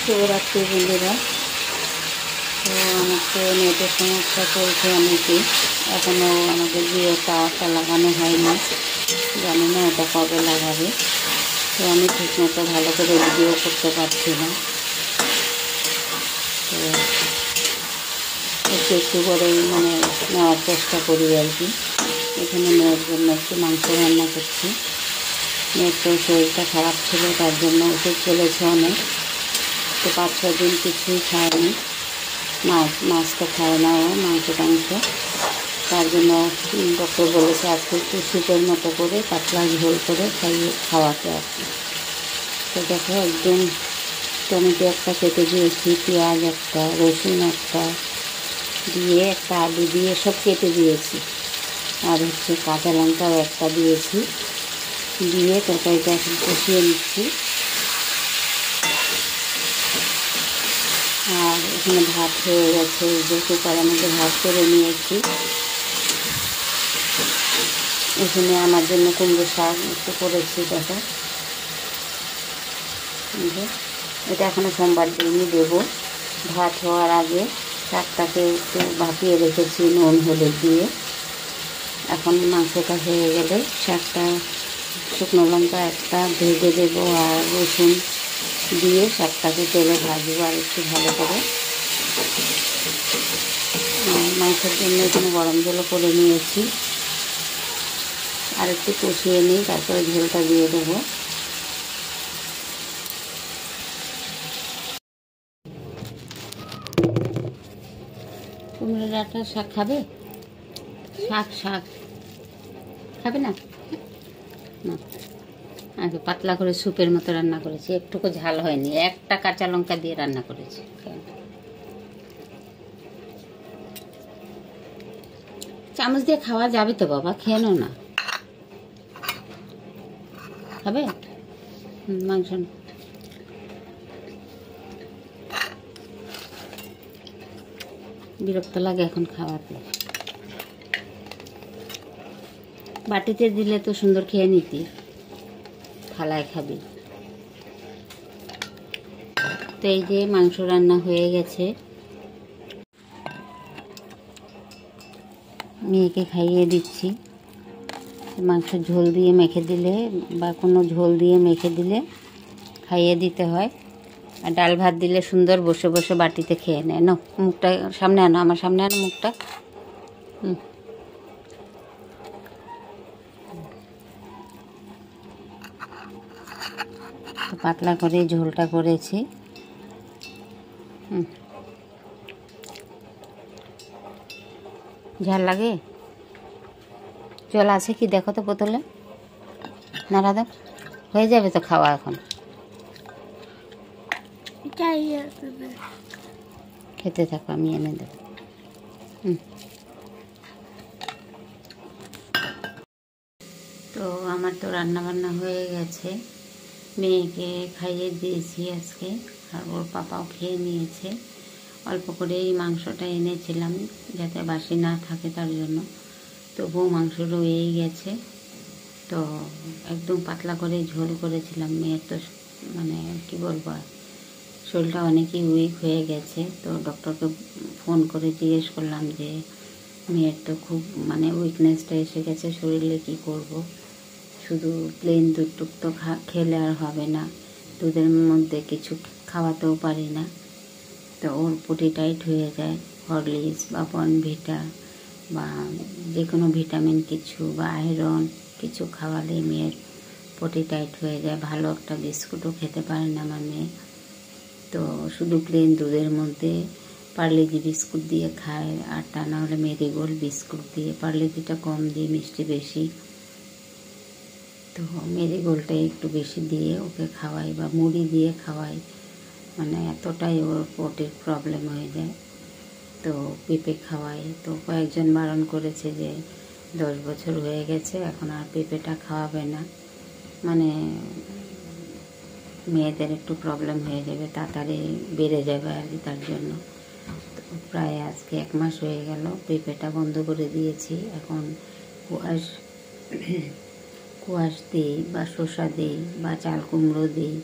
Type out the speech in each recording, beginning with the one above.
শুভরাত্রি বন্ধুরা। তো আমার তো নেটের সমস্যা চলছে অনেকেই, এখনও আমাদের জিও টাওয়ারটা লাগানো হয়নি, জানি না এটা কবে লাগাবে। তো আমি ঠিকমতো ভালো করে ভিডিও করতে পারছি না, তো একটু একটু করেই নেওয়ার চেষ্টা করি আর কি। এখানে মেয়ের জন্য একটু মাংস রান্না করছি। মেয়ের তো শরীরটা খারাপ ছিল, তার জন্য ওষুধ চলেছে অনেক। তো 5-6 দিন কিছুই খায়নি, মাছ তো খায় না ও, মাংস টাংস। তার জন্য ডক্টর বলেছে আজকে একটু স্যুপের মতো করে পাতলা ঝোল করে খাওয়াতে আর কি। তো দেখো একদম টমেটো একটা কেটে দিয়েছি, পেঁয়াজ একটা, রসুন একটা দিয়ে, একটা আলু দিয়ে সব কেটে দিয়েছি, আর কাঁচা লঙ্কাও একটা দিয়েছি, দিয়ে তরকারিটা এখন কষিয়ে নিচ্ছি। আর এখানে ভাত হয়ে গেছে, যে কুকারের মধ্যে ভাত করে নিয়েছি। এখানে আমার জন্য কুমড়ো শাক একটু করেছি, দেখো এটা এখনও সোমবার দিনই দেবো। ভাত হওয়ার আগে শাকটাকে একটু ভাপিয়ে রেখেছি নুন হলুদ দিয়ে। এখন মাংসটা হয়ে গেলে শাকটা, শুকনো লঙ্কা একটা ভেজে দেবো আর রসুন দিয়ে শাকটাকে তেলে ভাজবো আর একটু ভালো করে। মাংসের জন্য এখানে গরম জলও করে নিয়েছি, আর একটু কষিয়ে নিই, তারপরে ঝোলটা দিয়ে দেবো। কুমড়ো ডাঁটার শাক খাবে? শাক খাবে না? না, আগে পাতলা করে স্যুপের মতো রান্না করেছি, একটুকু ঝাল হয়নি, একটা কাঁচা লঙ্কা দিয়ে রান্না করেছি। চামচ দিয়ে খাওয়া যাবে তো বাবা, খেয়ে নাও না। খাবে মাংস? বিরক্ত লাগে এখন খাওয়াতে। বাটিতে দিলে তো সুন্দর খেয়ে নিতি, থালায় খাবি। তো এই যে মাংস রান্না হয়ে গেছে, মেয়েকে খাইয়ে দিচ্ছি। মাংস ঝোল দিয়ে মেখে দিলে বা কোনো ঝোল দিয়ে মেখে দিলে খাইয়ে দিতে হয়। আর ডাল ভাত দিলে সুন্দর বসে বসে বাটিতে খেয়ে নেয়। না, মুখটা সামনে আনো, আমার সামনে আনো মুখটা। পাতলা করে ঝোলটা করেছি। ঝাল লাগে? জল আছে কি দেখো তো বোতলে, নাড়া দাও। হয়ে যাবে তো খাওয়া এখন, খেতে থাকো, আমি এনে দেবো। তো আমার তো রান্না বান্না হয়ে গেছে, মেয়েকে খাইয়ে দিয়েছি আজকে, আর ওর পাপাও খেয়ে নিয়েছে। অল্প করে এই মাংসটা এনেছিলাম যাতে বাসি না থাকে, তার জন্য। তবুও মাংস রয়েই গেছে, তো একদম পাতলা করে ঝোল করেছিলাম। মেয়ের তো কি বলবো, শরীরটা অনেকই উইক হয়ে গেছে। তো ডক্টরকে ফোন করে জিজ্ঞেস করলাম যে মেয়ের তো খুব উইকনেসটা এসে গেছে শরীরে, কি করব। শুধু প্লেন দুধটুক তো খেলে আর হবে না, দুধের মধ্যে কিছু খাওয়াতেও পারি না। তো ওর পটি টাইট হয়ে যায়, হরলিক্স বা বর্নভিটা বা যে কোনো ভিটামিন কিছু বা আয়রন কিছু খাওয়ালে মেয়ের পটি টাইট হয়ে যায়। ভালো একটা বিস্কুটও খেতে পারে না আমার মেয়ে। তো শুধু প্লেন দুধের মধ্যে পার্লেজি বিস্কুট দিয়ে খায়, আর তা না হলে মেরিগোল্ড বিস্কুট দিয়ে, পার্লেজিটা কম দিয়ে মিষ্টি বেশি, তো মেরিগোল্ডটা একটু বেশি দিয়ে ওকে খাওয়াই বা মুড়ি দিয়ে খাওয়াই। এতটাই ওর পটির প্রবলেম হয়ে যায়। তো পেঁপে খাওয়াই। তো কয়েকজন বারণ করেছে যে 10 বছর হয়ে গেছে, এখন আর পেঁপেটা খাওয়াবে না, মেয়েদের একটু প্রবলেম হয়ে যাবে, তাড়াতাড়ি বেড়ে যাবে আর কি, তার জন্য। তো প্রায় আজকে 1 মাস হয়ে গেল পেঁপেটা বন্ধ করে দিয়েছি। এখন কোয়াশ দিই বা শসা দিই বা চাল কুমড়ো দিই,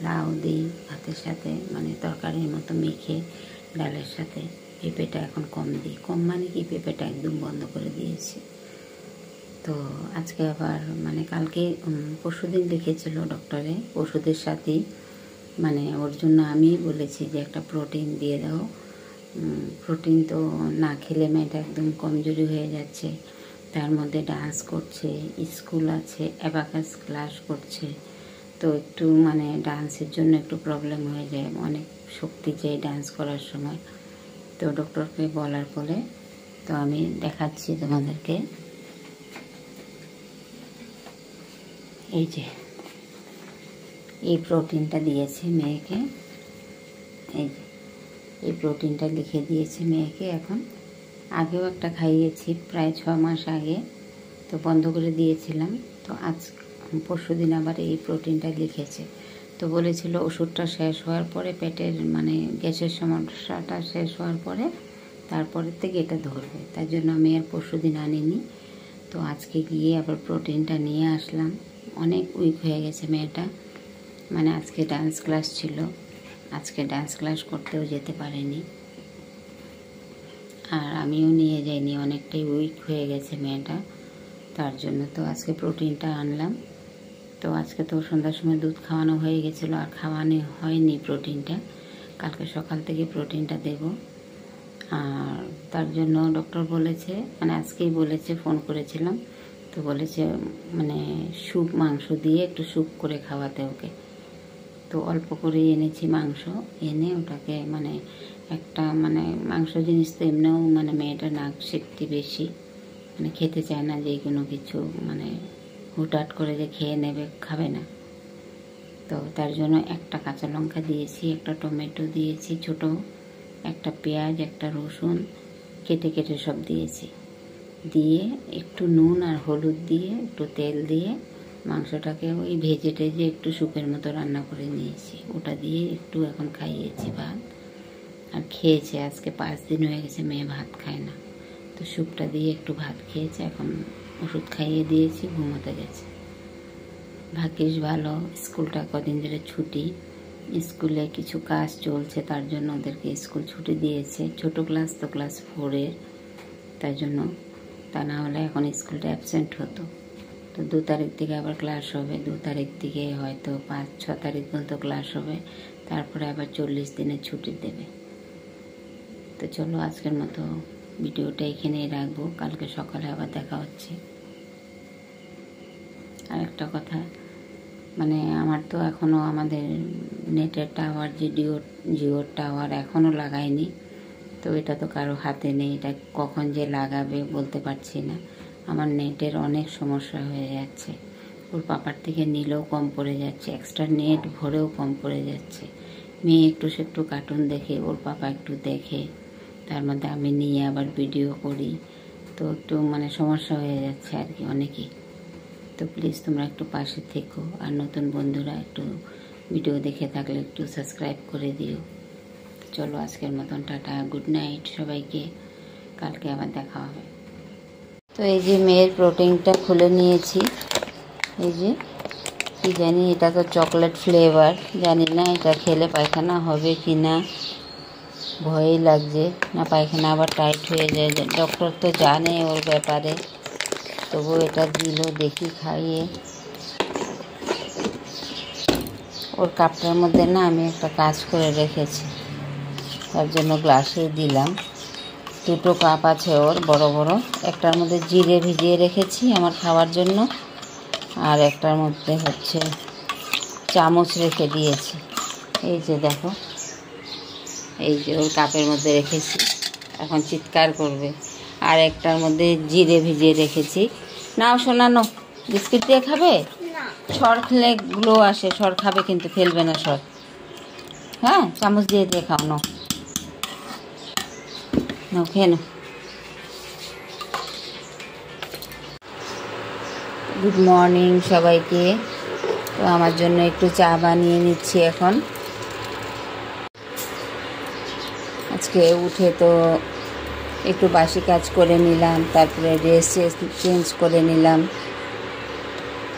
লাউ দিই ভাতের সাথে, মানে তরকারির মতো মেখে ডালের সাথে। পেঁপেটা এখন কম দিই, কম মানে কি পেঁপেটা একদম বন্ধ করে দিয়েছি। তো আজকে আবার মানে কালকে পরশুদিন লিখেছিল ডক্টরে ওষুধের সাথেই, মানে ওর জন্য আমি বলেছি যে একটা প্রোটিন দিয়ে দাও। প্রোটিন তো না খেলে মেয়েটা একদম কমজোরি হয়ে যাচ্ছে, তার মধ্যে ডান্স করছে, স্কুল আছে, অ্যাবাকাস ক্লাস করছে, তো একটু মানে ডান্সের জন্য একটু প্রবলেম হয়ে যায়, অনেক শক্তি চাই ডান্স করার সময়। তো ডক্টরকে বলার পরে তো আমি দেখাচ্ছি তোমাদেরকে, এই যে এই প্রোটিনটা দিয়েছে মেয়েকে, এই যে এই প্রোটিনটা লিখে দিয়েছে মেয়েকে। এখন আগেও একটা খাইয়েছি প্রায় 6 মাস আগে, তো বন্ধ করে দিয়েছিলাম। তো আজ পরশুদিন আবার এই প্রোটিনটা লিখেছে। তো বলেছিল ওষুধটা শেষ হওয়ার পরে, পেটের মানে গ্যাসের সমস্যাটা শেষ হওয়ার পরে তারপরের থেকে এটা ধরবে, তার জন্য আমি আর পরশুদিন আনিনি। তো আজকে গিয়ে আবার প্রোটিনটা নিয়ে আসলাম। অনেক উইক হয়ে গেছে মেয়েটা, মানে আজকে ডান্স ক্লাস ছিল, আজকে ডান্স ক্লাস করতেও যেতে পারেনি, আর আমিও নিয়ে যাইনি, অনেকটাই উইক হয়ে গেছে মেয়েটা, তার জন্য তো আজকে প্রোটিনটা আনলাম। তো আজকে তো সন্ধ্যার সময় দুধ খাওয়ানো হয়ে গেছিলো, আর খাওয়ানো হয়নি প্রোটিনটা, কালকে সকাল থেকে প্রোটিনটা দেব। আর তার জন্য ডক্টর বলেছে, মানে আজকেই বলেছে, ফোন করেছিলাম তো বলেছে মানে স্যুপ মাংস দিয়ে একটু স্যুপ করে খাওয়াতে ওকে। তো অল্প করে এনেছি মাংস, এনে ওটাকে মানে একটা মানে মাংস জিনিস তো এমনিও মানে মেয়েটা নাক শক্তি বেশি, মানে খেতে চায় না যে কোনো কিছু, মানে হুটহাট করে যে খেয়ে নেবে, খাবে না। তো তার জন্য একটা কাঁচা লঙ্কা দিয়েছি, একটা টমেটো দিয়েছি ছোটো, একটা পেঁয়াজ, একটা রসুন কেটে কেটে সব দিয়েছি, দিয়ে একটু নুন আর হলুদ দিয়ে একটু তেল দিয়ে মাংসটাকে ওই ভেজে টেজে একটু স্যুপের মতো রান্না করে নিয়েছি, ওটা দিয়ে একটু এখন খাইয়েছি ভাত, আর খেয়েছে। আজকে 5 দিন হয়ে গেছে মেয়ে ভাত খায় না, তো স্যুপটা দিয়ে একটু ভাত খেয়েছে, এখন ওষুধ খাইয়ে দিয়েছি, ঘুমোতে গেছে। ভাগ্যিস ভালো স্কুলটা কদিন ধরে ছুটি, স্কুলে কিছু কাজ চলছে, তার জন্য ওদেরকে স্কুল ছুটি দিয়েছে, ছোট ক্লাস তো ক্লাস 4-এর, তাই জন্য, তা না হলে এখন স্কুলটা অ্যাবসেন্ট হতো। তো 2 তারিখ থেকে আবার ক্লাস হবে, 2 তারিখ থেকে হয়তো 5-6 তারিখ পর্যন্ত ক্লাস হবে, তারপরে আবার 40 দিনের ছুটি দেবে। তো চলো আজকের মতো ভিডিওটা এখানেই রাখবো, কালকে সকালে আবার দেখা হচ্ছে। আর একটা কথা, মানে আমার তো এখনও আমাদের নেটের টাওয়ার যে জিওর টাওয়ার এখনও লাগায়নি, তো এটা তো কারো হাতে নেই, এটা কখন যে লাগাবে বলতে পারছি না। আমার নেটের অনেক সমস্যা হয়ে যাচ্ছে, ওর পাপার থেকে নিলেও কম পড়ে যাচ্ছে, এক্সট্রা নেট ভরেও কম পড়ে যাচ্ছে। মেয়ে একটু সে একটু কার্টুন দেখে, ওর পাপা একটু দেখে, তার মধ্যে আমি নিয়ে আবার ভিডিও করি, তো একটু মানে সমস্যা হয়ে যাচ্ছে আর কি অনেকই। তো প্লিজ তোমরা একটু পাশে থেকো, আর নতুন বন্ধুরা একটু ভিডিও দেখে থাকলে একটু সাবস্ক্রাইব করে দিও। চলো আজকের মতন টাটা, গুড নাইট সবাইকে, কালকে আবার দেখা হবে। তো এই যে মেয়ের প্রোটিনটা খুলে নিয়েছি, এই যে কি জানি, এটা তো চকলেট ফ্লেভার, জানি না এটা খেলে পায়খানা হবে কি না, ভয়ই লাগছে, না পায়খানা আবার টাইট হয়ে যায়, ডক্টর তো জানে ওর ব্যাপারে, তবু এটা দিল, দেখি খাইয়ে। ওর কাপটার মধ্যে না আমি একটা কাজ করে রেখেছি, তার জন্য গ্লাসে দিলাম। 2টো কাপ আছে ওর বড় বড়, একটার মধ্যে জিরে ভিজিয়ে রেখেছি আমার খাওয়ার জন্য, আর একটার মধ্যে হচ্ছে চামচ রেখে দিয়েছি, এই যে দেখো, এই যে ওর কাপের মধ্যে রেখেছি, এখন চিৎকার করবে। আর একটার মধ্যে জিরে ভিজিয়ে রেখেছি। নাও শোনানো, বিস্কিট দিয়ে খাবে? সর খেলে গ্লো আসে, সর খাবে কিন্তু ফেলবে না সর, হ্যাঁ চামচ দিয়ে দিয়ে খাও, নাও নাও খেয়ে নাও। গুড মর্নিং সবাইকে, তো আমার জন্য একটু চা বানিয়ে নিচ্ছি এখন। আজকে উঠে তো একটু বাসি কাজ করে নিলাম, তারপরে ড্রেস চেঞ্জ করে নিলাম,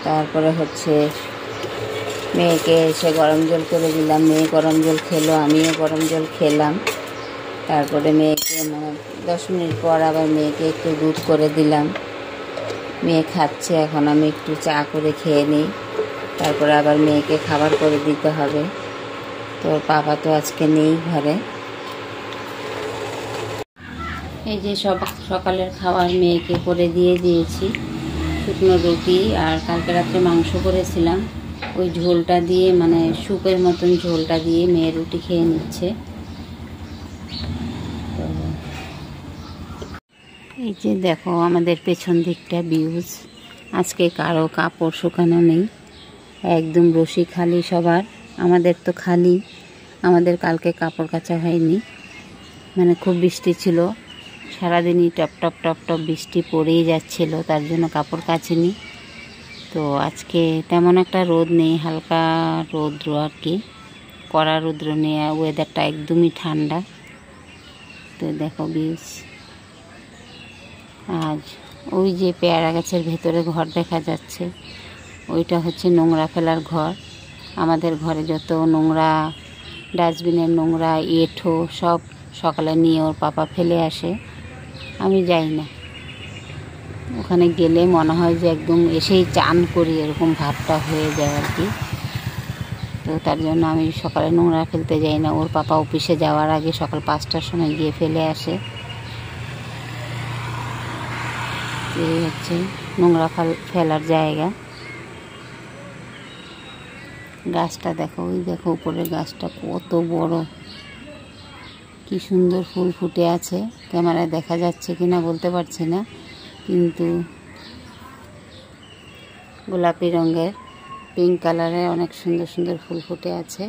তারপরে হচ্ছে মেয়েকে এসে গরম জল করে দিলাম, মেয়ে গরম জল খেলো, আমিও গরম জল খেলাম। তারপরে মেয়েকে 10 মিনিট পর আবার মেয়েকে একটু দুধ করে দিলাম, মেয়ে খাচ্ছে। এখন আমি একটু চা করে খেয়ে নিই, তারপরে আবার মেয়েকে খাবার করে দিতে হবে। তোর পাপা তো আজকে নেই ঘরে। এই যে সকালের খাবার মেয়েকে করে দিয়েছি, শুকনো রুটি আর কালকে রাত্রে মাংস করেছিলাম, ওই ঝোলটা দিয়ে মানে স্যুপের মতন ঝোলটা দিয়ে মেয়ে রুটি খেয়ে নিচ্ছে। তো এই যে দেখো আমাদের পেছন দিকটা ভিউজ, আজকে কারো কাপড় শুকানো নেই, একদম রশি খালি সবার। আমাদের তো খালি, আমাদের কালকে কাপড় কাচা হয়নি, মানে খুব বৃষ্টি ছিল, সারাদিনই টপ টপ টপ টপ বৃষ্টি পড়েই যাচ্ছিল, তার জন্য কাপড় কাচিনি। তো আজকে তেমন একটা রোদ নেই, হালকা রৌদ্র আর কি, কড়া রৌদ্র নেই, ওয়েদারটা একদমই ঠান্ডা। তো দেখো ভিউজ, আজ ওই যে পেয়ারা গাছের ভেতরে ঘর দেখা যাচ্ছে, ওইটা হচ্ছে নোংরা ফেলার ঘর। আমাদের ঘরে যত নোংরা, ডাস্টবিনের নোংরা, এঁঠো সব সকালে নিয়ে ওর পাপা ফেলে আসে, আমি যাই না। ওখানে গেলে মনে হয় যে একদম এসেই চান করি, এরকম ভাবটা হয়ে যায় আর কি। তো তার জন্য আমি সকালে নোংরা ফেলতে যাই না। ওর পাপা অফিসে যাওয়ার আগে সকাল 5টার সময় গিয়ে ফেলে আসে। এই হচ্ছে নোংরা ফেলার জায়গা। গাছটা দেখো, ওই দেখো উপরের গাছটা কত বড়, কি সুন্দর ফুল ফুটে আছে। ক্যামেরায় দেখা যাচ্ছে কিনা বলতে পারছি না, কিন্তু গোলাপি রঙের, পিঙ্ক কালারের অনেক সুন্দর সুন্দর ফুল ফুটে আছে।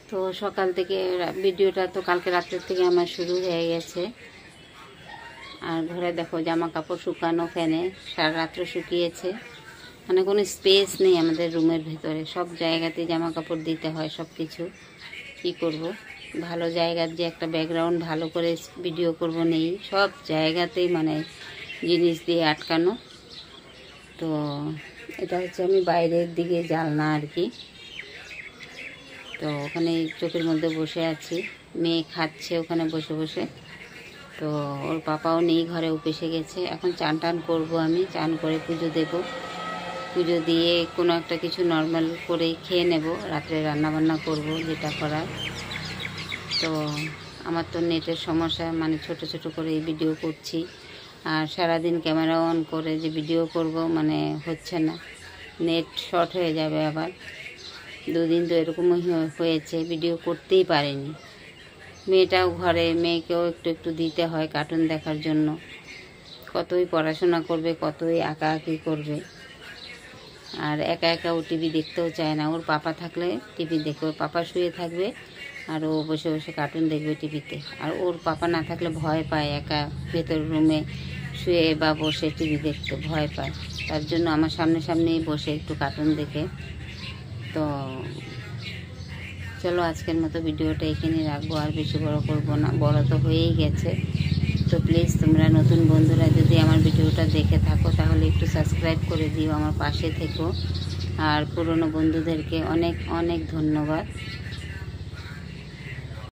তো সকাল থেকে ভিডিওটা তো কালকে রাতের থেকে আমার শুরু হয়ে গেছে। আর ঘরে দেখো জামা কাপড় শুকানো, ফ্যানে সারা রাত্র শুকিয়েছে, মানে কোনো স্পেস নেই আমাদের রুমের ভেতরে, সব জায়গাতে জামা কাপড় দিতে হয় সব কিছু। কী করব, ভালো জায়গার যে একটা ব্যাকগ্রাউন্ড ভালো করে ভিডিও করব নেই, সব জায়গাতেই মানে জিনিস দিয়ে আটকানো। তো এটা হচ্ছে আমি বাইরের দিকে জানলা আর কি। তো ওখানে চোখের মধ্যে বসে আছি, মেয়ে খাচ্ছে ওখানে বসে বসে। তো ওর পাপাও নেই, ঘরে অফিসে গেছে। এখন চান টান করবো, আমি চান করে পুজো দেব, পুজো দিয়ে কোনো একটা কিছু নর্মাল করে খেয়ে নেব, রাত্রে রান্নাবান্না করব যেটা করার। তো আমার তো নেটের সমস্যা, মানে ছোট ছোট করে ভিডিও করছি, আর সারাদিন ক্যামেরা অন করে যে ভিডিও করব মানে হচ্ছে না, নেট শর্ট হয়ে যাবে আবার। 2 দিন তো এরকমই হয়েছে, ভিডিও করতেই পারিনি। মেয়েটাও ঘরে, মেয়েকেও একটু একটু দিতে হয় কার্টুন দেখার জন্য, কতই পড়াশোনা করবে, কতই আঁকাআঁকি করবে, আর একা একা ও টিভি দেখতেও চায় না। ওর পাপা থাকলে টিভি দেখবে, ওর পাপা শুয়ে থাকবে আর ও বসে বসে কার্টুন দেখবে টিভিতে। আর ওর পাপা না থাকলে ভয় পায়, একা ভেতর রুমে শুয়ে বা বসে টিভি দেখতে ভয় পায়, তার জন্য আমার সামনেই বসে একটু কার্টুন দেখে। তো চলো আজকের মতো ভিডিওটা এখানে রাখবো, আর বেশি বড় করব না, বড় তো হয়েই গেছে। তো প্লিজ তোমরা নতুন বন্ধুরা যদি আমার ভিডিওটা দেখে থাকো তাহলে একটু সাবস্ক্রাইব করে দিও, আমার পাশে থেকো। আর পুরনো বন্ধুদেরকে অনেক অনেক ধন্যবাদ।